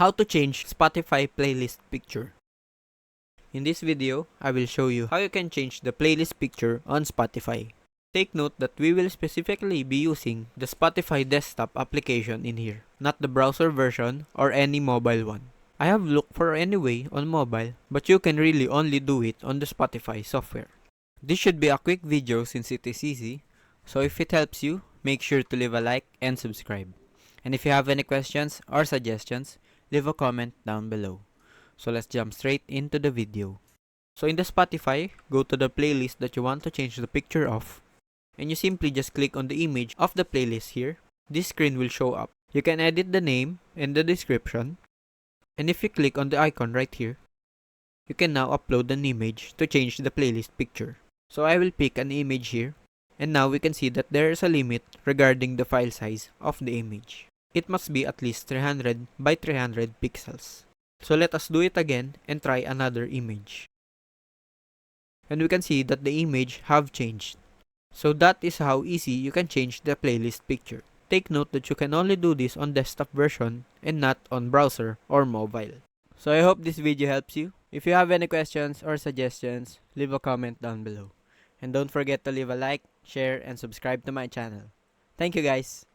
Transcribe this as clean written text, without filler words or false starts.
How to change Spotify playlist picture. In this video, I will show you how you can change the playlist picture on Spotify. Take note that we will specifically be using the Spotify desktop application in here, not the browser version or any mobile one. I have looked for anyway on mobile, but you can really only do it on the Spotify software. This should be a quick video since it is easy, so if it helps you, make sure to leave a like and subscribe. And if you have any questions or suggestions, leave a comment down below. So let's jump straight into the video. So in the Spotify, go to the playlist that you want to change the picture of, and you simply just click on the image of the playlist here. This screen will show up. You can edit the name and the description, and if you click on the icon right here, you can now upload an image to change the playlist picture. So I will pick an image here, and now we can see that there is a limit regarding the file size of the image. It must be at least 300 by 300 pixels. So let us do it again and try another image. And we can see that the image have changed. So that is how easy you can change the playlist picture. Take note that you can only do this on desktop version and not on browser or mobile. So I hope this video helps you. If you have any questions or suggestions, leave a comment down below. And don't forget to leave a like, share, and subscribe to my channel. Thank you guys!